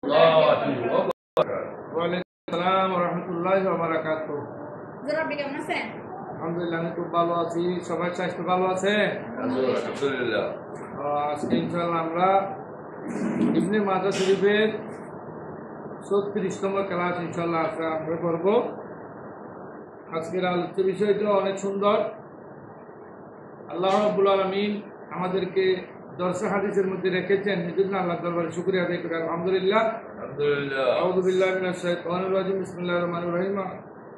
আলহামদুলিল্লাহ আমি খুব ভালো আছি। সবাই স্বাস্থ্য ভালো আছে? আলহামদুলিল্লাহ। আজকে ইনশাআল্লাহ আমরা ইবনে মাজাহ শরীফের 36তম ক্লাস ইনশাআল্লাহ আমরা করব। আজকের আলোচ্য বিষয়টা অনেক সুন্দর। আল্লাহ রাব্বুল আলামিন আমাদেরকে দরসে হাদিসের মধ্যে রেখেছেন, এজন্য আল্লাহ দরবারে শুকরিয়া আদায় করি। আলহামদুলিল্লাহ। আউযু বিল্লাহি মিনাশ শাইতানির রাজিম। বিসমিল্লাহির রহমানির রহিম।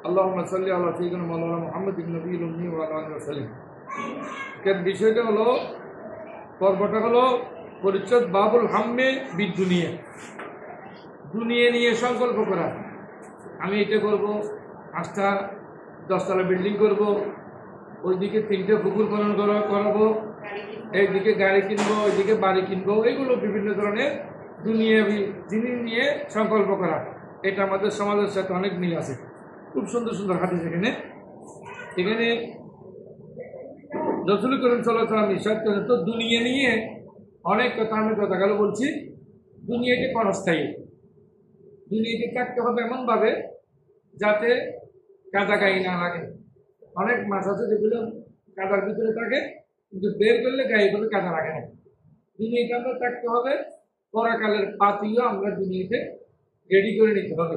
আল্লাহুম্মা সাল্লি আলা সাইয়্যিদিনা মাওলানা মুহাম্মাদিন নবিয়্যিল উম্মি ওয়া আলা আলিহি ওয়া সাল্লাম। এর বিষয়টা হলো, পর্বটা হলো পরিচ্ছদ বাবুল হাম্মে বিদুনিয়া, দুনিয়া নিয়ে সংকল্প করা। আমি এটা করব, 5টা 10তলা বিল্ডিং করব, ওইদিকে 3টে পুকুর খনন করাবো, এইদিকে গাড়ি কিনবো, ওইদিকে বাড়ি কিনবো, এগুলো বিভিন্ন ধরনের দুনিয়াবি জিনিস নিয়ে সংকল্প করা। এটা আমাদের সমাজের সাথে অনেক মিল আছে। খুব সুন্দর সুন্দর হাদিস এখানে রাসূল করিম সাল্লাল্লাহু আলাইহি ওয়াসাল্লাম ইরশাদ করেন, তো দুনিয়া নিয়ে অনেক কথা আমি গতকাল বলছি। দুনিয়াকে ক্ষণস্থায়ী, দুনিয়াকে থাকতে হবে এমনভাবে যাতে কাদা গায়ে না লাগে। অনেক মাছ আছে যেগুলো কাদার ভিতরে থাকে, কিন্তু বের করলে গায়ে করে কাদা লাগে না। দুনিয়াকে আমরা থাকতে হবে, পরাকালের পাতিও আমরা দুনিয়াতে রেডি করে নিতে হবে।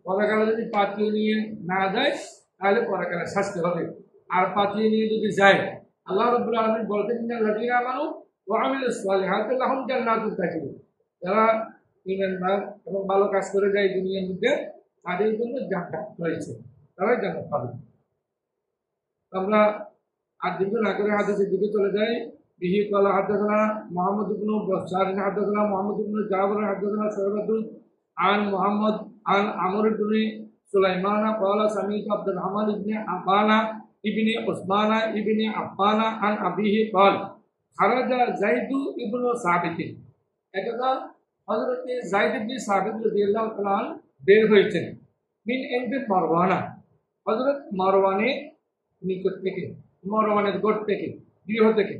পরাকালে যদি পাতিও নিয়ে না যায় তাহলে পরাকালে শাস্তি হবে। আর পাতিও নিয়ে যদি যায়, আল্লাহ রাব্বুল আলামিন বলতেন, ইন্নাল্লাযীনা আমানু ওয়া আমিলুস সালিহাতি লাহুম জান্নাতুন তাজরি। যারা ঈমানদার এবং ভালো কাজ করে যায় দুনিয়ার মধ্যে, তাদের জন্য জান্নাত রয়েছে, তারাই জান্নাত পাবে। আমরা আর দীর্ঘ না করে হাদিসের দিকে চলে যাই। বিহি ক্বালা হাদাসানা মুহাম্মদ ইবনে বাশশার হাদাসানা মুহাম্মদ ইবনে জাবর হাদাসানা শুআবাতুন আন মুহাম্মদ আন আমর ইবনে সুলাইমান ক্বালা সামি'তু আব্দুর রহমান ইবনে আব্বানা ইবনে উসমানা ইবনে আব্বানা আন আবিহি ক্বাল খারাজা যায়েদ ইবনে সাবিত। এটা হযরত যায়েদ ইবনে সাবিত রাদিয়াল্লাহু তাআলা বের হয়েছেন মিন ইনদি মারওয়ানা, হযরত মারওয়ানের নিকট থেকে, মারওয়ানের গড় থেকে, গৃহ থেকে,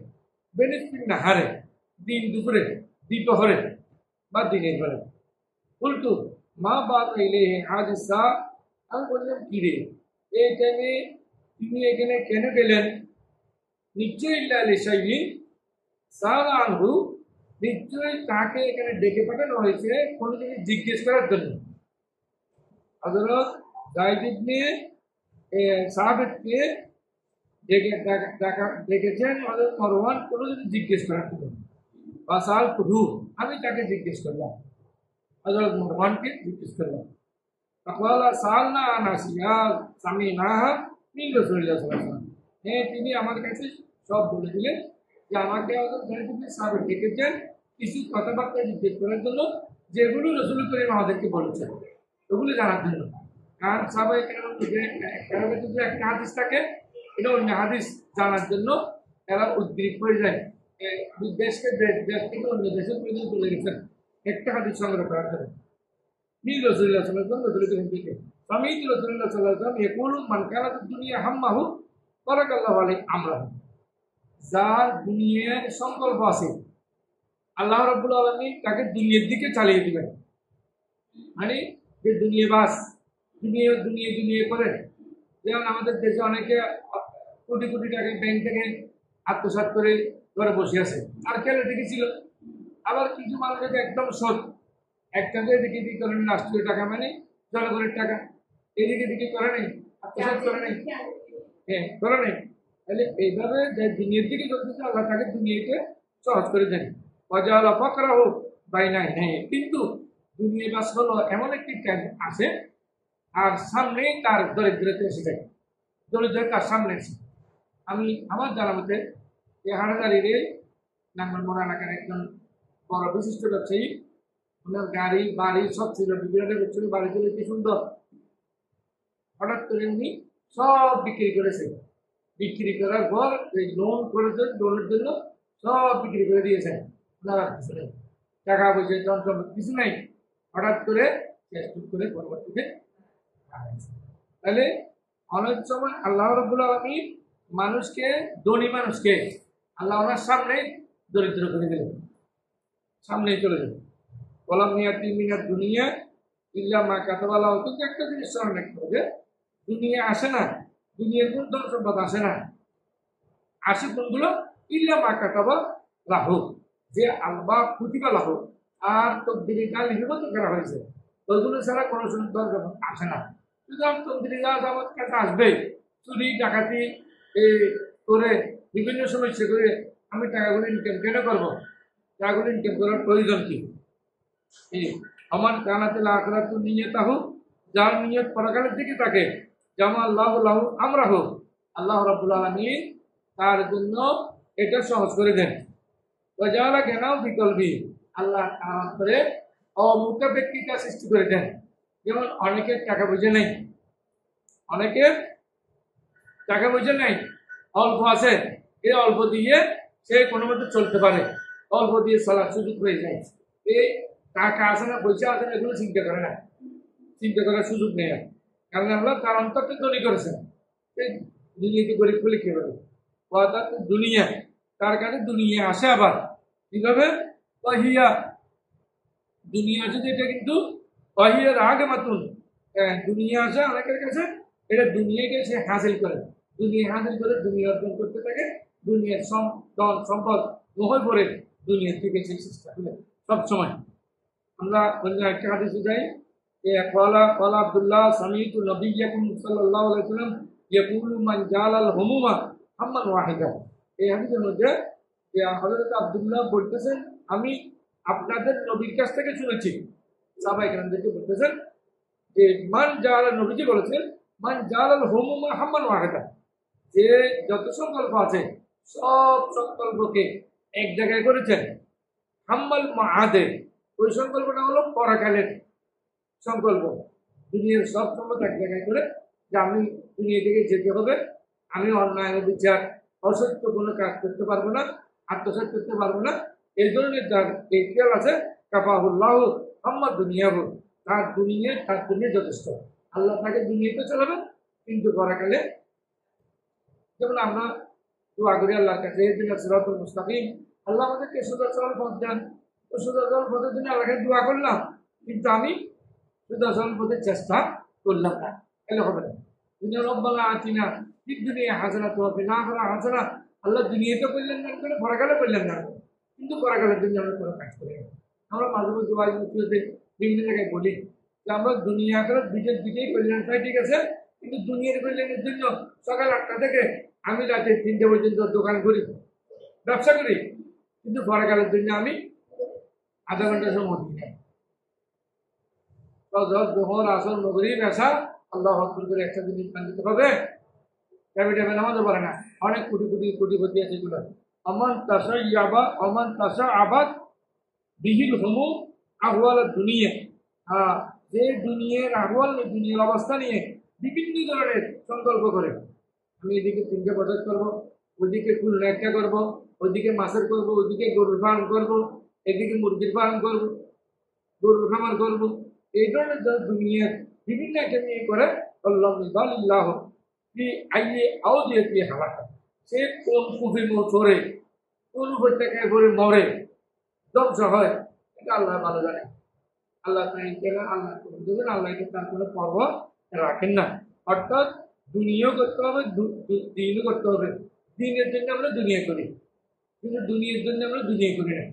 বেনিসফিন নাহারে, দিন দুপুরে, দ্বিপ্রহরে বা দিনের বেলা। উল্টু মা বাদ ইলাইহি হাদিসা। আমি বললাম, কি রে, এই টাইমে তিনি এখানে কেন গেলেন? নিশ্চয়ই ইল্লা লিশাইইন সাআলা আনহু, নিশ্চয়ই তাকে এখানে ডেকে পাঠানো হয়েছে কোনো জিনিস জিজ্ঞেস করার জন্য। হযরত যায়েদ ইবনে সাবিতকে ডেকেছেন হযরত মারওয়ান কোনো জিনিস জিজ্ঞেস করার জন্য। ফাসাল তুহু, আমি তাকে জিজ্ঞেস করলাম, হযরত মারওয়ানকে জিজ্ঞেস করলাম। ফাকালা সালনা আন আসিয়া সামিনাহা মিন রাসূলিল্লাহ সাল্লাল্লাহু আলাইহি ওয়াসাল্লাম। হ্যাঁ, তিনি আমার কাছে সব বলে দিলেন যে আমাকে হযরত যায়েদ ইবনে সাবিত ডেকেছেন কিছু কথাবার্তা জিজ্ঞেস করার জন্য, যেগুলো রাসূল করিম আমাদেরকে বলেছেন ওগুলো জানার জন্য। কারণ সাহাবায়ে কেরাম যে একটা হাদিস থাকে, এটা অন্য হাদিস জানার জন্য এরা উদ্গ্রীব হয়ে যায়। দেশ থেকে অন্য দেশে পর্যন্ত চলে গেছেন একটা হাদিস সংগ্রহ করার জন্য। মিন রাসূলুল্লাহ সাল্লাল্লাহু আলাইহি ওয়াসাল্লাম, রাসূল থেকে সামি'তু রাসূলুল্লাহ সাল্লাল্লাহু আলাইহি ওয়াসাল্লাম ইয়াকুলু মান কানাত দুনিয়া হাম্মাহু বারাকাল্লাহু আলাইহি আমরাহু। যার দুনিয়ার সংকল্প আছে, আল্লাহ রাব্বুল আলামিন তাকে দুনিয়ার দিকে চালিয়ে দিবেন। মানে যে দুনিয়া করে, যেমন আমাদের দেশে অনেকে কোটি কোটি টাকা ব্যাংক থেকে আত্মসাৎ করে ঘরে বসে আছে, আর কেলে দেখেছিল। আবার কিছু মানুষের একদম সৎ, একটাকে এদিকে দিকে করে নেই, রাষ্ট্রীয় টাকা মানে জনগণের টাকা, এদিকে দিকে করে নেই, আত্মসাৎ করে নেই, হ্যাঁ করে নেই। তাহলে এইভাবে যে দুনিয়ার দিকে চলতেছে, আল্লাহ তাকে দুনিয়াকে সহজ করে দেন। ওয়াজালা ফাকরাহু বাইনা, হ্যাঁ, কিন্তু দুনিয়া বাস হলো এমন একটি টাইম আছে, আর সামনেই তার দরিদ্রতা এসে যায়, দরিদ্রতা তার সামনে এসে। আমি আমার জানা মতে এই হাটাজারির নাঙ্গলমোড়া এলাকার একজন বড় বিশিষ্ট ব্যবসায়ী, ওনার গাড়ি বাড়ি সব ছিল, বিভিন্ন ব্যবসায়ী বাড়ি ছিল, কি সুন্দর। হঠাৎ করে উনি সব বিক্রি করেছে, বিক্রি করার পর এই লোন করেছেন, লোনের জন্য সব বিক্রি করে দিয়েছেন। ওনারা কিছু নেই, টাকা পয়সা যন্ত্র কিছু নাই। হঠাৎ করে করে পরবর্তীতে। তাহলে অনেক সময় আল্লাহ রাব্বুল আলামিন মানুষকে, ধনী মানুষকে আল্লাহ ওনার সামনে দরিদ্র করে দিলেন, সামনেই চলে যাবে। কলাম নিয়াতি মিনার দুনিয়া ইল্লা মা কাতাবালা, কিন্তু একটা জিনিস স্মরণ রাখতে হবে, দুনিয়া আসে না, দুনিয়ার কোন ধন সম্পদ আসে না, আসে কোনগুলো ইল্লা মা কাতাবা লাহু, যে আল্লাহ কুতিবা লাহু আর তকদিরে যা লিপিবদ্ধ করা হয়েছে ওইগুলো ছাড়া কোনো ধন সম্পদ আসে না। সুতরাং তকদিরে যা আমার কাছে আসবে, চুরি ডাকাতি করে বিভিন্ন সমস্যা করে আমি টাকাগুলো ইনকাম কেন করবো? টাকাগুলো ইনকাম করার প্রয়োজন কি? আমার কানাতে আখরাত নিয়ত হোক, যার নিয়ত পরকালের দিকে থাকে, যেমন আল্লাহ আমরা হোক, আল্লাহ রাব্বুল আলামিন তার জন্য এটা সহজ করে দেন। ওয়াজালা জ্ঞানাও বিকল্পী, আল্লাহ তার অন্তরে অমুখাপেক্ষিতা সৃষ্টি করে দেন। যেমন অনেকের টাকা পয়সা নেই, অনেকের টাকা পয়সা নেই, অল্প আছে, এই অল্প দিয়ে সে কোনো মতো চলতে পারে, অল্প দিয়ে চলার সুযোগ হয়ে যায়। এই টাকা আছে না, পয়সা আছে না, এগুলো চিন্তা করে না, চিন্তা করার সুযোগ নেই। কারণ আল্লাহ তার অন্তরকে ধনী করেছেন। এই দুনিয়াতে গরিব বলে কি হবে? অর্থাৎ দুনিয়া, তার কাছে দুনিয়া আসে আবার কিভাবে? অহিয়া দুনিয়া আসে, এটা কিন্তু অহিয়ার আগে মাতুন দুনিয়া আসে অনেকের কাছে, এটা দুনিয়াকে সে হাসিল করে, দুনিয়া হাসিল করে দুনিয়া অর্জন করতে থাকে, দুনিয়ার ধন সম্পদ মোহে পড়ে দুনিয়ার থেকে সেই চেষ্টা করে সবসময়। আমরা অন্য একটা হাদিসে যাই, قال عبد الله سمعت نبيكم صلى الله عليه وسلم يقول من جعل الهموم هما واحدا। এই হাদিসের মধ্যে হযরত আব্দুল্লাহ বলতেছেন, আমি আপনাদের নবীর কাছ থেকে শুনেছি, সাহাবায়ে কেরামদেরকে বলতেছেন যে মান জাআল, নবীজি বলেছেন মান জাআল হুমুমা হাম্মান ওয়াহিদা, যে যত সংকল্প আছে সব সংকল্পকে এক জায়গায় করেছেন, হাম্মাল মাআদে, ওই সংকল্পটা হলো পরকালের সংকল্প। দুনিয়ার সব সম্পদ এক জায়গায় করে যে আমি দুনিয়া থেকে যেতে হবে, আমি অন্যায় বিচার অসত্য কোনো কাজ করতে পারবো না, আত্মসাৎ করতে পারবো না, এই ধরনের যার এই খেয়াল আছে, কাফাহুল্লাহ আম্মা দুনিয়া হোক, তার দুনিয়া যথেষ্ট। আল্লাহ তাকে দুনিয়াতে চালাবেন, কিন্তু পরকালে যেমন আমরা দোয়া করি আল্লাহর কাছে ইহদিনাস সিরাতাল মুস্তাকিম, আল্লাহ আমাদেরকে সোজা সরল পথ দেন। তো সোজা সরল পথের জন্য আল্লাহকে দোয়া করলাম, কিন্তু আমি সোজা সরল পথের চেষ্টা করলাম না, তাহলে হবে না। দুনিয়া রব্বানা আতিনা ফিদ দুনিয়া হাসানাত ওয়া ফিল আখিরাতি হাসানাত, আল্লাহ দুনিয়াতে করলেন না করে পরকালে করলেন না, কিন্তু পরকালের জন্য আমরা কোনো কাজ করি না। আমরা মাঝে মধ্যে ওয়াজ নসিহতে বিভিন্ন জায়গায় বলি যে আমরা দুনিয়া আখিরাত দুইটাই কল্যাণ চাই, ঠিক আছে, কিন্তু দুনিয়ার কল্যাণের জন্য সকাল 8টা থেকে আমি রাতে 3টে পর্যন্ত দোকান করি, ব্যবসা করি, কিন্তু পরকালের জন্য আমি আধা ঘন্টা সময় দিই না। জোহর আসর নগরীব এসা আল্লাহ আকবার করে একটা জিনিস মান দিতে হবে, টাইমে নামাজও পারে না, অনেক কোটিপতি আছে এগুলো। অমান তাসা আবাদ বিহিল হুমু আহওয়াল দুনিয়া, যে দুনিয়ার আহওয়াল, দুনিয়ার অবস্থা নিয়ে বিভিন্ন ধরনের সংকল্প করে, আমি এদিকে 3টে বছর করবো, ওইদিকে ফুল একটা করবো, ওইদিকে মাছের করবো, ওইদিকে গরুর ফার্ম করবো, এদিকে মুরগির ফার্ম করবো, গরুর খামার করবো, এই ধরনের দুনিয়ার বিভিন্ন একটা নিয়ে করে আল্লাহ আইয়ে আও দিয়ে হালাকা, সে কোন কুফি মোড়ে, কোন উপত্যকায় করে মরে, ধ্বংস হয়, এটা আল্লাহ ভালো জানে। আল্লাহ আল্লাহ দেবেন, আল্লাহকে তার কোনো পর্ব রাখেন না। অর্থাৎ দুনিয়াও করতে হবে, দিনও করতে হবে। দিনের জন্য আমরা দুনিয়া করি, কিন্তু দুনিয়ার জন্য আমরা দুনিয়া করি না।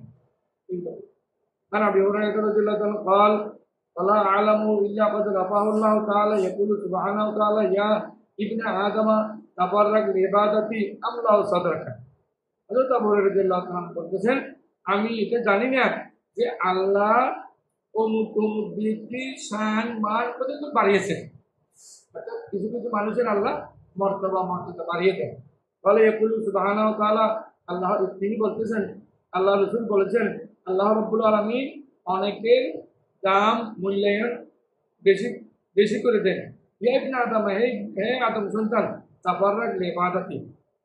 আর আবি হুরায়রা রাদিয়াল্লাহু তাআলা قال فلا اعلم الا قد رفعه الله تعالى يقول سبحانه وتعالى يا ابن آدم تفرغ لعبادتي املا صدرك। হযরত আবু হুরায়রা রাদিয়াল্লাহু তাআলা বলতেছেন, আমি এটা জানি না যে আল্লাহ অমুক অমুক ব্যক্তির শান মান কতটুকু বাড়িয়েছেন। অর্থাৎ কিছু কিছু মানুষের আল্লাহ মর্যাদা বাড়িয়ে দেন। বলে ইয়াকুলু সুবহানাহু ওয়া তাআলা, আল্লাহ তিনি বলতেছেন, আল্লাহ রাসূল বলেছেন, আল্লাহ রাব্বুল আলামিন অনেকের দাম মূল্যায়ন বেশি বেশি করে দেন। ইয়া ইবনে আদম, হে আদম সন্তান, তাফাররাগ লিইবাদাতি,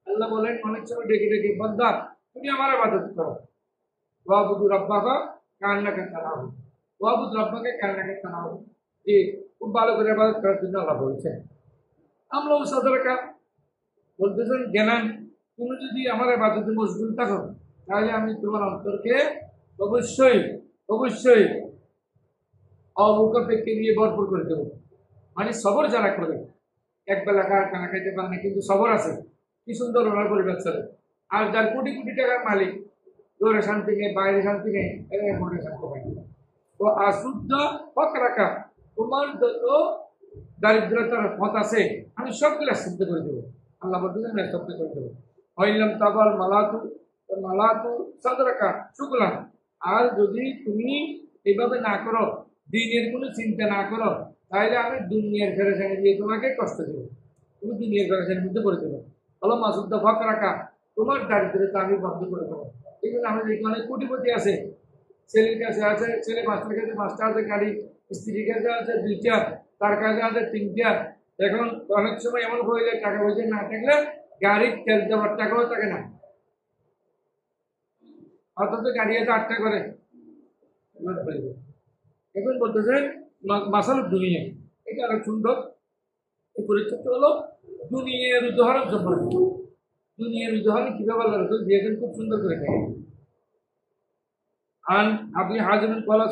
আল্লাহ বলেন অনেক সময় ডেকে ডেকে, বান্দা তুমি আমার ইবাদত করো, ওয়াবুদু রাব্বাকা কান্নাকা তারাহু, ওয়াবুদ রাব্বাকা কান্নাকা তারাহু, এই খুব ভালো করে ইবাদত করার জন্য আল্লাহ বলেছেন। আমরা সাদরকা বলতেছেন, জ্ঞান তুমি যদি আমার ইবাদতে মশগুল থাকো, তাহলে আমি তোমার অন্তরকে অবশ্যই অবশ্যই অমুখাপেক্ষে দিয়ে ভরপুর করে দেবো। মানে সবর যারা করে, এক বেলা খানা খাইতে পারে না কিন্তু সবর আছে, কি সুন্দর ওনার পরিবার চলে। আর যার কোটি কোটি টাকার মালিক, ঘরে শান্তি নেই, বাইরে শান্তি নেই, মনে শান্তি পাই। তো আশুদ্ধ হক রাখা, তোমার যত দারিদ্রতার পথ আছে আমি সবগুলো সিদ্ধ করে দেবো। আল্লাহ বলতেছেন আমি সত্য করে দেবো। হইলাম তাবাল মালাতু, মালাতু সাদরাকা শুকলাম। আর যদি তুমি এইভাবে না করো, দিনের কোনো চিন্তা না করো, তাহলে আমি দুনিয়ার ফেরেশানি দিয়ে তোমাকে কষ্ট দেবো, তুমি দুনিয়ার ফেরেশানির মধ্যে করে দেবো। হলো মাসুদ্দ হক রাখা, তোমার দারিদ্রতা আমি বন্ধ করে দেবো। এই জন্য আমাদের এখানে অনেক কোটিপতি আছে, ছেলের কাছে আছে, ছেলে মাস্টারের কাছে মাস্টার আছে গাড়ি, স্ত্রীর কাছে আছে দুইটা, তার কাছে আছে তিনটা। এখন অনেক সময় এমন হয়ে যায় টাকা পয়সা না থাকলে গাড়ির তেল দেওয়ার টাকাও থাকে না, অথচ গাড়ি আছে 8টা করে। এখন বলতেছে মাসাল দুনিয়া, এটা অনেক সুন্দর। এই পরিচয়টা হলো দুনিয়ার উদাহরণ সম্পর্কে। দুনিয়ার উদাহরণ কিভাবে আল্লাহ রাসূল দিয়েছেন খুব সুন্দর করে থাকে। আন আপনি হাজরুল কলা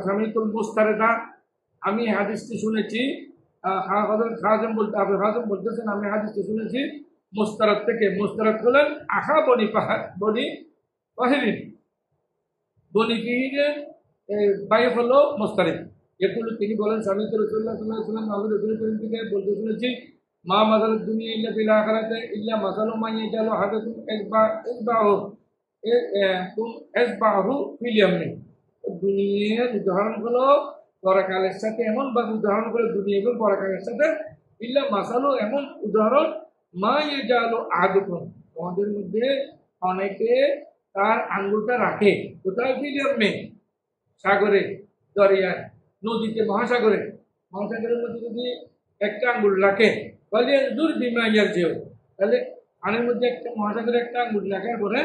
সামিতুল মুস্তারেদা, আমি হাদিসটি শুনেছি। হযরত খাজম বলতে আবু হাজম বলতেছেন আমি হাদিসটি শুনেছি মুস্তারাদ থেকে। মুস্তারাদ হলেন আখা বনি পাহাড় বনি পাহিরিন, বনি পিহিরের ভাই হলো মুস্তারিদ। এগুলো তিনি বলেন স্বামী রাসূলুল্লাহ সাল্লাল্লাহু আলাইহি ওয়াসাল্লাম আমি রাসূল করিম থেকে বলতে শুনেছি মা মাসাল দুনিয়া ইল্লা ফিল আখিরাতি ইল্লা মাসালু মান ইয়াজালু হাদাকুম ইসবাহু এসবাহু ফিল ইয়ামিন। দুনিয়ার উদাহরণ হলো পরকালের সাথে এমন ভাবে উদাহরণ করে দুনিয়া এবং পরকালের সাথে, ইল্লা মাসালু এমন উদাহরণ মা ইয়াজালু আহাদুকুম, তোমাদের মধ্যে অনেকে তার আঙ্গুলটা রাখে কোথায়, ফিল ইয়ামিন, সাগরে, দরিয়ায়, নদীতে, মহাসাগরে। মহাসাগরের মধ্যে যদি একটা আঙ্গুল রাখে তাহলে দূর বিমাইয়ার যেও, তাহলে পানির মধ্যে একটা মহাসাগরে একটা আঙ্গুল রাখার পরে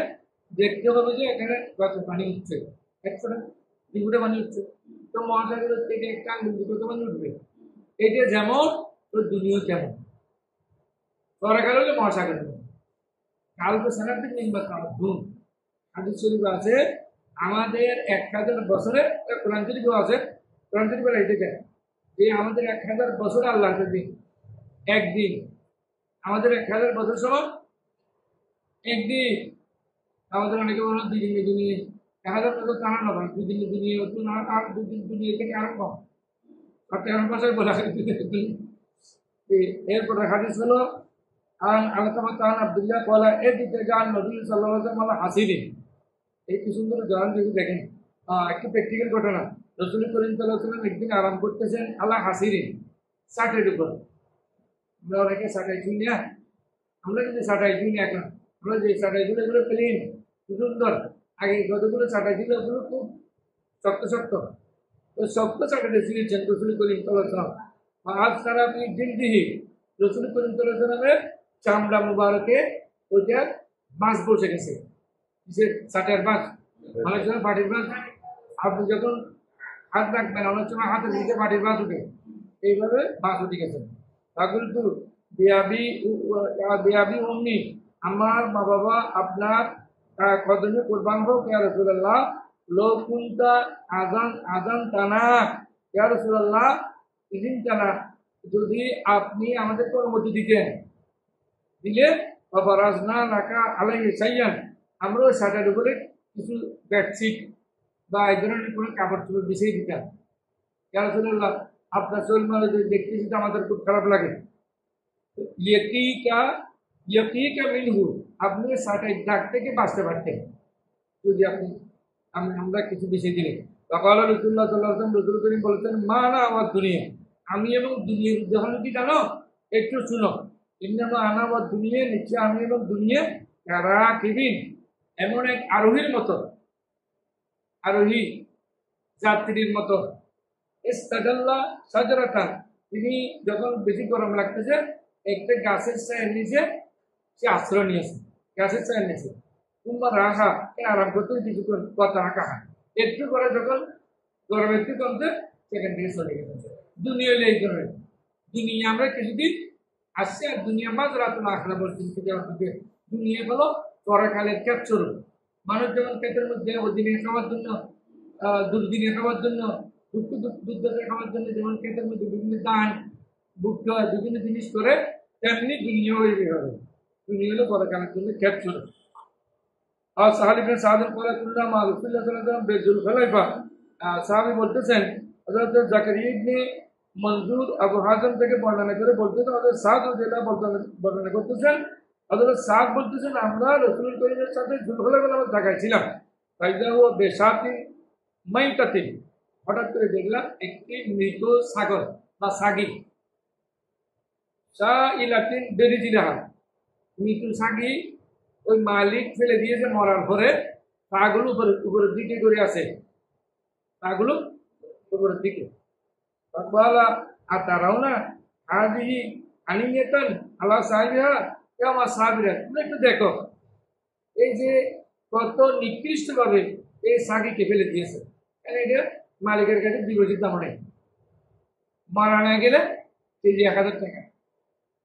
দেখতে হবে যে এখানে কত পানি উঠছে, 1 ফুটে পানি উঠছে। তো মহাসাগরের থেকে একটা আঙ্গুল কত পানি উঠবে, এটা যেমন তো দুনিয়া তেমন। পরকাল হলে মহাসাগরের মধ্যে কাল তো সানাতে নির্বাচ ধুন। হাদিস শরীফ আছে আমাদের 1000 বছরে, কোরআন শরীফও আছে, কোরআন শরীফের এটা যায় যে আমাদের 1000 বছর আল্লাহর দিন একদিন, আমাদের 1000 বছর সমান একদিন। আমাদের অনেকে বলো 2 দিনে দুনিয়ে, 1000 বছর টানা না ভাই, 2 দিনে দুনিয়ে হতো না, আর 2 দিন দুনিয়ে থেকে আরো কম, আর 13 মাসের বলা। এরপরে হাদিস হলো আন আলকামা তান আব্দুল্লাহ কলা এদিকে গান নবী সাল্লাল্লাহু আলাইহি ওয়াসাল্লাম হাসিদিন। এই কি সুন্দর উদাহরণ যদি দেখেন, একটি প্র্যাকটিক্যাল ঘটনা। রাসূল করিম সাল্লাল্লাহু আলাইহি ওয়াসাল্লাম একদিন আরাম করতেছেন আল্লাহ হাসিরিন, ষাটের উপর। আমরা অনেকে ষাটাই শুনি না, আমরা কিন্তু ষাটাই শুনি এখন, আমরা যে ষাটাই ছিল এগুলো প্লেন সুন্দর। আগে কতগুলো ষাটাই ছিল ওগুলো খুব শক্ত শক্ত, ওই শক্ত ষাটাতে শুনেছেন রাসূল করিম সাল্লাল্লাহু আলাইহি ওয়াসাল্লাম। আজ সারা আপনি দিল্লি রাসূল করিম সাল্লাল্লাহু আলাইহি ওয়াসাল্লামের চামড়া মুবারকে ওইটা বাঁশ বসে গেছে, কিসের ষাটের বাঁশ, অনেক সময় পাটির বাঁশ। আপনি যখন হাত রাখবেন অনেক সময় হাতের নিচে পাটির বাঁশ উঠে, এইভাবে বাঁশ উঠে গেছে। কিন্তু বিয়াবি অমনি, আমার মা বাবা আপনার কদমে কোরবান হোক ইয়া রাসূলুল্লাহ। লো কুনতা আযান আযান তানা ইয়া রাসূলুল্লাহ, ইদিন তানা, যদি আপনি আমাদেরকে অনুমতি দিতেন, দিলে বারাজনা লাকা আলাইহি সাইয়ান, আমরাও শাটার উপরে কিছু বেডশিট বা এই ধরনের কোনো কাপড় চোপড় বিছিয়ে দিতাম। ইয়া রাসূলুল্লাহ, আপনার চোল মারে দেখতেছি তো আমাদের খুব খারাপ লাগে। ইয়াকিকা মিনহু, আপনি শাটাই দাগ থেকে বাঁচতে পারতেন যদি আপনি আমরা কিছু বেশি দিলে। তখন রাসূলুল্লাহ সাল্লাল্লাহু আলাইহি ওয়াসাল্লাম রাসূল করিম বলেছেন মা না আমার দুনিয়া, আমি এবং দুনিয়ার উদাহরণ কি জানো, একটু শুনো। ইন্নামা আনা ওয়া দুনিয়া, নিশ্চয় আমি এবং দুনিয়া রাকিবিন, এমন এক আরোহীর মতো, আরোহী যাত্রীর মতো। ইস্তাজাল্লা সাজরাতান, তিনি যখন বেশি গরম লাগতেছে একটা গাছের ছায়ার নিচে সে আশ্রয় নিয়েছে, গাছের ছায়ার নিচে। কিংবা রাখা আরাম করতে কিছুক্ষণ কথা রাখা, একটু করে যখন গরম একটু কমছে সেখান থেকে চলে গেছে। দুনিয়া হলে এই ধরনের দুনিয়া আমরা কিছুদিন আসছে, আর দুনিয়া মাঝ রাত না আখড়া বলছেন। দুনিয়া হলো পরকালের ক্যাপচর। মানুষ যেমন ক্ষেতের মধ্যে অদিনে খাওয়ার জন্য, দুর্দিনে খাওয়ার জন্য দুধ খাওয়ার জন্য যেমন ক্ষেতের মধ্যে বিভিন্ন ধান ভুট্টা বিভিন্ন জিনিস করে, তেমনি দুনিয়া তৈরি হবে। দুনিয়া হলো পরকালের জন্য ক্ষেত ছিল। আর সাহাল ইবনে সাদ পরে কুল্লাম মা রাসূলুল্লাহ সাল্লাল্লাহু আলাইহি ওয়াসাল্লাম বেজুল খলাইফা, সাহাবী বলতেছেন হযরত জাকারিয়া ইবনে মনজুর আবু হাজম থেকে বর্ণনা করে বলতেছেন, হযরত সাদ রাদিয়াল্লাহু বর্ণনা করতেছেন, হযরত সাদ বলতেছেন আমরা রাসূল করিমের সাথে জুলহুলাইফা নামক জায়গায় ছিলাম। ফাইজা হুয়া বেশাতি মাইতাতিন, হঠাৎ করে দেখলাম একটি মৃত ছাগল বা ছাগি, সাইলাতিন বেরিজিলাহা, মৃত ছাগি ওই মালিক ফেলে দিয়েছে মরার পরে, পাগুলো উপরের দিকে করে আছে, পাগুলো উপরের দিকে। বলা আর তারাও না হাজিহি আনিয়েতান আল্লাহ সাহেবিহা, আমার সাহাবিরা তুমি একটু দেখো এই যে কত নিকৃষ্ট ভাবে এই সাগিকে ফেলে দিয়েছে। এটা মালিকের কাছে ডিপোজিট দাম নেই, মারা না গেলে এই যে 1000 টাকা,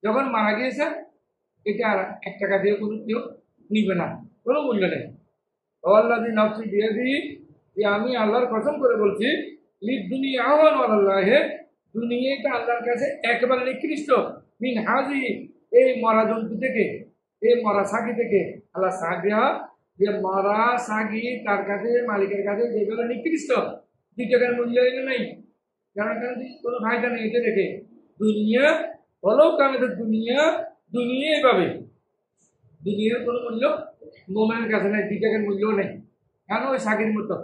যখন মারা গিয়েছে এটা আর 1 টাকা দিয়ে কোনো কেউ নিবে না, কোনো মূল্য নেই। আল্লাযী নাফসি বিয়াদিহি, যে আমি আল্লাহর কসম করে বলছি, লিদ দুনিয়া আহওয়ানু আলাল্লাহি, দুনিয়াটা আল্লাহর কাছে একেবারে নিকৃষ্ট, মিন হাজি, এই মরা জন্তু থেকে, এই মরা সাগি থেকে, আল্লাহ সাহাবিয়া, যে মরা সাগি তার কাছে মালিকের কাছে যেগুলো নিকৃষ্ট, 2 টাকার মূল্য এনে নেই, কারণ কোনো ফায়দা নেই। এটা দেখে দুনিয়া হলেও কারণ দুনিয়াই পাবে, দুনিয়ার কোনো মূল্য মোমেনের কাছে নেই, 2 টাকার মূল্যও নেই, কেন ওই সাগির মতো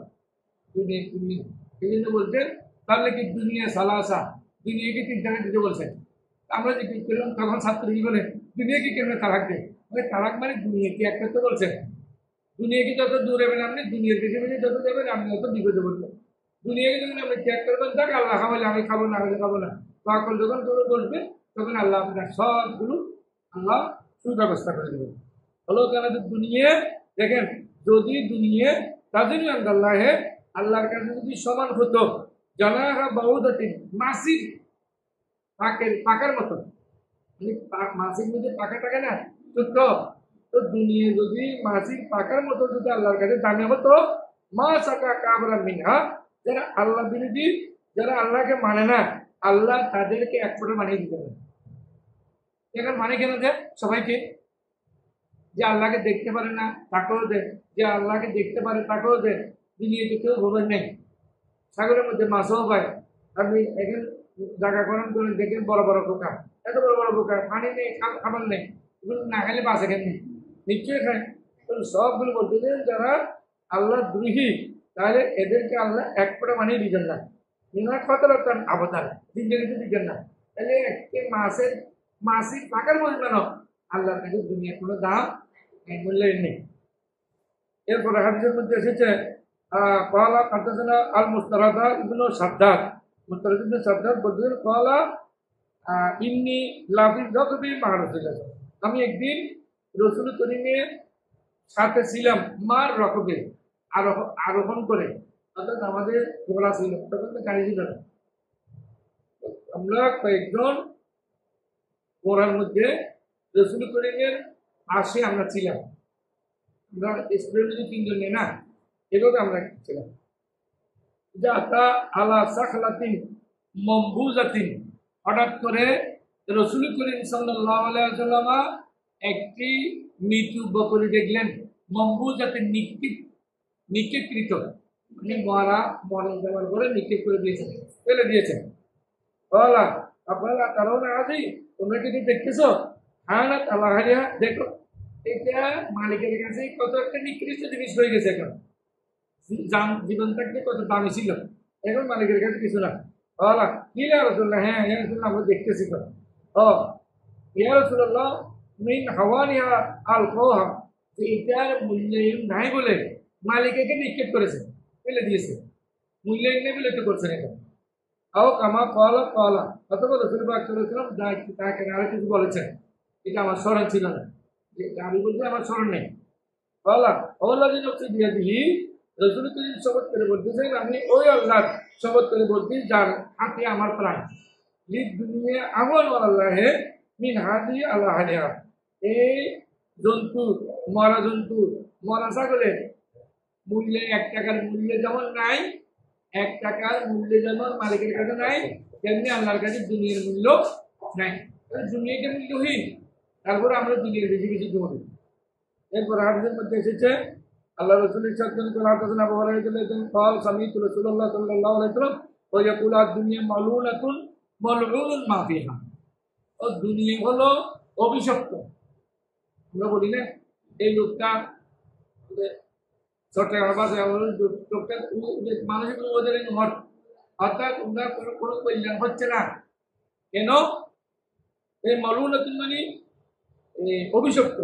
দুনিয়া। এই জন্য বলছেন তাহলে কি দুনিয়া সালাসা, দুনিয়াকে 3 টাকা দিতে বলছেন। আমরা যে কি করলাম তখন ছাত্র কি বলে দুনিয়াকে কেমন তালাক দেয়, ওই তালাক মানে দুনিয়াকে এক করতে বলছেন। দুনিয়াকে যত দূর যাবেন আপনি, দুনিয়ার বেশি বেশি যত যাবেন আপনি তত বিপদে পড়বেন। দুনিয়াকে যখন আপনি ত্যাগ করবেন, দেখ আল্লাহ খাওয়ালে আমি খাবো না, হলে খাবো না, তখন যখন করে বসবে তখন আল্লাহ আপনার সবগুলো আল্লাহ সুব্যবস্থা করে দেবেন। হলো কেন দুনিয়া দেখেন, যদি দুনিয়া তাদের আল্লাহে আল্লাহর কাছে যদি সমান হতো, জানাহা বাউদাতিন, মাসির পাকার মতো, মানে মাসির মধ্যে পাকা থাকে না তো দুনিয়া যদি মাসির পাকার মতো যদি আল্লাহর কাছে দামি হতো, মা সাকা কাবরা মিনহা, যারা আল্লাহ বিরোধী, যারা আল্লাহকে মানে না, আল্লাহ তাদেরকে এক ফোঁটা বানিয়ে দিতে পারে। এখন মানে কেন যে সবাইকে, যে আল্লাহকে দেখতে পারে না তাকেও দেয়, যে আল্লাহকে দেখতে পারে তাকেও দেয়, দুনিয়াতে কেউ ভোবেন নেই। সাগরের মধ্যে মাছও পায়, আপনি এখন জায়গাকরণ করেন দেখেন বড় বড় পোকা, এত বড় বড় পোকা, পানি নেই, খাবার নেই, এগুলো না খেলে বাঁচে কেন, নিশ্চয়ই খায়। সবগুলো বলতে যারা আল্লাহ দ্রোহী, তাহলে এদেরকে আল্লাহ এক ফোঁটা বানিয়ে দিতেন না, মিনার খতরতান আবতার, জিন্দগিতে দিতেন না। তাহলে একটি মাসিক পাকার পরিমাণ আল্লাহর কাছে দুনিয়ার কোনো দাম মূল্যায়ন নেই। এরপরে হাদিসের মধ্যে এসেছে কলা হাদাসানা আল মুস্তারাদা ইবনে সাদ্দাদ, মুস্তারাদ ইবনে সাদ্দাদ বলতেন কলা ইন্নী লাফি যতবি মা রাসূলুল্লাহ, আমি একদিন রাসূল করিমের সাথে ছিলাম, মার রকবে আরোহণ করে, অর্থাৎ আমাদের ঘোড়া ছিল, তখন তো গাড়ি ছিল না, আমরা কয়েকজন ঘোড়ার মধ্যে রাসূল করিমের পাশে আমরা ছিলাম, আমরা স্টুডেন্ট যদি 3 জন নেই না, এভাবে আমরা ছিলাম। যাতা আলা সাখলাতিন মমবুজাতিন, হঠাৎ করে রাসূল করিম সাল্লাল্লাহু আলাইহি ওয়াসাল্লাম একটি মৃত্যু বকরি দেখলেন, মমবুজাতিন নিক্ষেপকৃত, মানে মরে যাওয়ার পরে নিক্ষেপ করে দিয়েছেন, ফেলে দিয়েছেন। বলা আপনারা তারাও না আছি, তোমরা কি দেখতেছো? হ্যাঁ না আল্লাহ হারিয়া দেখো, এটা মালিকের কাছে কত একটা নিকৃষ্ট জিনিস হয়ে গেছে। এখন জীবন থাকতে কত দামি ছিল, এখন মালিকের কাছে কিছু না। বলা কি রাসূলুল্লাহ, হ্যাঁ ইয়া রাসূলুল্লাহ আমরা দেখতেছি তো। ও ইয়া রাসূলুল্লাহ মিন হাওয়ানিহা আল কওহা, যে এটার মূল্যায়ন নাই বলে মালিককে নিক্ষেপ করেছে, ফেলে দিয়েছে, মূল্যায়ন নেই বলে তো করছেন। এখন আও কামা কলা অথবা রাসূল পাক সাল্লাল্লাহু আলাইহি ওয়াসাল্লাম তাকে আরো কিছু বলেছেন, এটা আমার স্মরণ ছিল না, যে আমি বলছি আমার স্মরণ নেই। বলা আল্লাহর নফসি বিয়াদিহি, রাসূল করিম শপথ করে বলতেছেন, আমি ওই আল্লাহর শপথ করে বলছি যার হাতে আমার প্রাণ, লিদ দুনিয়া আহওয়ানু আলাল্লাহি মিন হাদি আলা হাদিয়া, এই জন্তু মরা ছাগলের মূল্যে 1 টাকার মূল্যে যেমন নাই, এক টাকার মূল্য যেমন মালিকের কাছে নাই, তেমনি আল্লাহর কাছে দুনিয়ার মূল্য নাই। দুনিয়াটা মূল্যহীন, তারপরে আমরা দুনিয়ার বেশি বেশি করি। এরপর হাদিসের মধ্যে এসেছে আল্লাহ রাসূল সাল্লাল্লাহু আলাইহি ওয়াসাল্লাম قال سمعت رسول الله صلى الله عليه وسلم ويقول الدنيا ملعونة ملعون ما فيها। ও দুনিয়া হলো অভিশপ্ত। আমরা বলি না এই লোকটা চট্টগ্রাম ভাষায় লোকটা মানসিক ওদের মত, অর্থাৎ তোমরা কোনো কল্যাণ হচ্ছে না কেন? এই মলুনাতুন মানে অভিশপ্ত,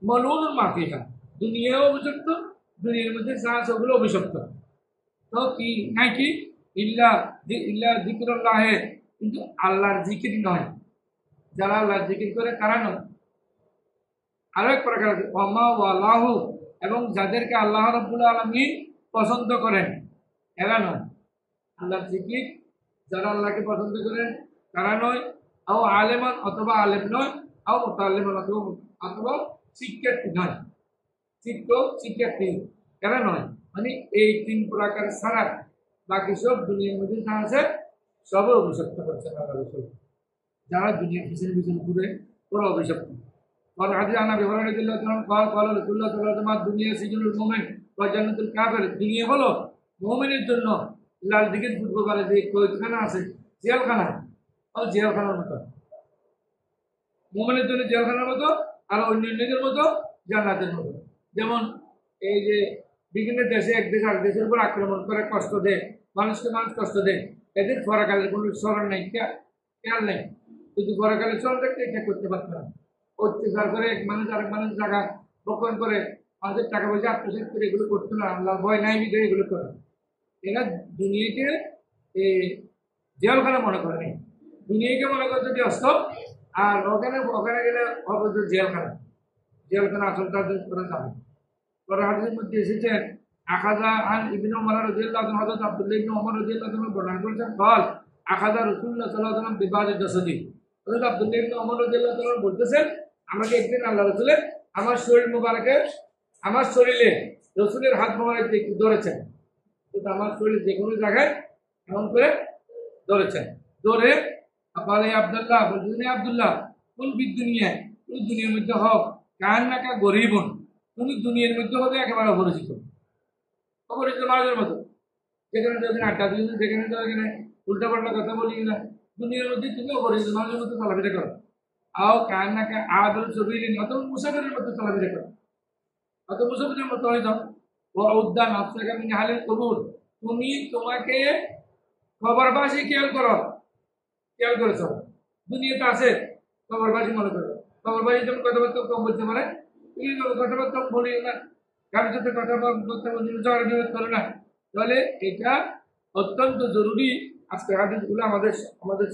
মলুন মাফিহা, দুনিয়াও অভিশপ্ত, দুনিয়ার মধ্যে যা সবগুলো অভিশপ্ত। তো কি নাই কি ইল্লা ইল্লা যিকরুল্লাহ, কিন্তু আল্লাহর জিকির নয়। যারা আল্লাহর জিকির করে তারা নয়। আরো এক প্রকার আছে ওয়ামা ওয়ালাহু, এবং যাদেরকে আল্লাহ রাব্বুল আলামিন পছন্দ করেন এরা নয়। আল্লাহর জিকির যারা আল্লাহকে পছন্দ করেন তারা নয়। আও আলেমান, অথবা আলেম নয়। আও মুতাআল্লিমান, অথবা শিক্ষার্থী নয়। শিক্ষার্থী এরা নয়। মানে এই তিন প্রকার ছাড়া বাকি সব দুনিয়ার মধ্যে যা আছে সব অভিশপ্ত করছে আল্লাহ রাসূল। যারা দুনিয়ার পিছনে পিছনে ঘুরে ওরা অভিশপ্ত। और हादिस আনা বিবরণ রাদিয়াল্লাহু তাআলা قال قال رسول الله صلى الله عليه وسلم দুনিয়া সিজনুল মুমিন ওয়া জান্নাতুল কাফির। দুনিয়া হলো মুমিনের জন্য লাল দিকের ফুটবল বারে যে কয়খানা আছে, জেলখানা, ও জেলখানার মতো। মুমিনের জন্য জেলখানার মতো, আর অন্যদের মতো জান্নাতের মতো। যেমন এই যে বিভিন্ন দেশে এক দেশ আরেক দেশের উপর আক্রমণ করে, কষ্ট দেয়, মানুষকে মানুষ কষ্ট দেয়, এদের পরকালের কোনো স্মরণ নেই, খেয়াল নেই। যদি পরকালের স্মরণ থাকতে এটা করতে পারত না। অত্যাচার করে এক মানুষ আরেক মানুষ জায়গা বক্ষণ করে, আমাদের টাকা পয়সা আত্মসাৎ করে এগুলো করতো না, আল্লাহ ভয় নাই বিধে এগুলো করে। এরা দুনিয়াকে জেলখানা মনে করে নেই, দুনিয়াকে মনে করছে ব্যস্ত, আর ওখানে ওখানে গেলে অবশ্য জেলখানা আসল তাদের করে যাবে। পরে হাদিসের মধ্যে এসেছেন আখাযা আন ইবনে ওমর রাদিয়াল্লাহু আনহু, হযরত আব্দুল্লাহ ইবনে ওমর রাদিয়াল্লাহু আনহু বর্ণনা করেছেন قال আখাযা রাসূলুল্লাহ সাল্লাল্লাহু আলাইহি ওয়াসাল্লাম বিবাদ জাসাদি। হযরত আব্দুল্লাহ ইবনে ওমর রাদিয়াল্লাহু আনহু বলতেছেন আমাকে একদিন আল্লাহ রাসূলের আমার শরীর মুবারকে, আমার শরীরে রাসূলের হাত মোবারক দিয়ে ধরেছেন। কিন্তু আমার শরীর যে কোনো জায়গায় এমন করে ধরেছেন, ধরে বলে আব্দুল্লাহ, বলতেছেন আব্দুল্লাহ কোন দুনিয়া, তুমি দুনিয়ার মধ্যে হোক কান নাকা গরিবন, তুমি দুনিয়ার মধ্যে হবে একেবারে অপরিচিত, অপরিচিত মানুষের মতো। যেখানে যেখানে আড্ডা দিই না, যেখানে যেখানে উল্টা পাল্টা কথা বলি না, দুনিয়ার মধ্যে তুমি অপরিচিত মানুষের মতো চলাফেরা করো। আও কান নাকা আদর ছবি অত মুসাফিরের মতো চলাফেরা করো, অত মুসাফিরের মতো হয়ে যাও। ও উদ্যান আফসাকা মিন হালিল কবুর, তুমি তোমাকে খবরবাসী খেয়াল করেছো, দুনিয়াতে আছে খবরবাসী মনে করো। খবরবাসী যখন কথাবার্তা কম বলতে পারে, তুমি কথাবার্তা বলিও না, কারোর সাথে কথাবার্তা বলি করো না। তাহলে এটা অত্যন্ত জরুরি। আজকে হাদিসগুলো আমাদের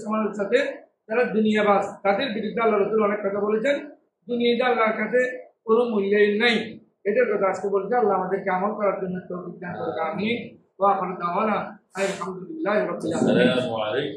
সমাজের সাথে যারা দুনিয়াবাজ তাদের বিরুদ্ধে আল্লাহ রাসূল অনেক কথা বলেছেন। দুনিয়াটা আল্লাহর কাছে কোনো মূল্যায়ন নাই, এটার কথা আজকে বলছে। আল্লাহ আমাদেরকে আমল করার জন্য তৌফিক দান করুন। আমিন। ওয়া আখিরু দাওয়ানা আলহামদুলিল্লাহি রাব্বিল আলামিন।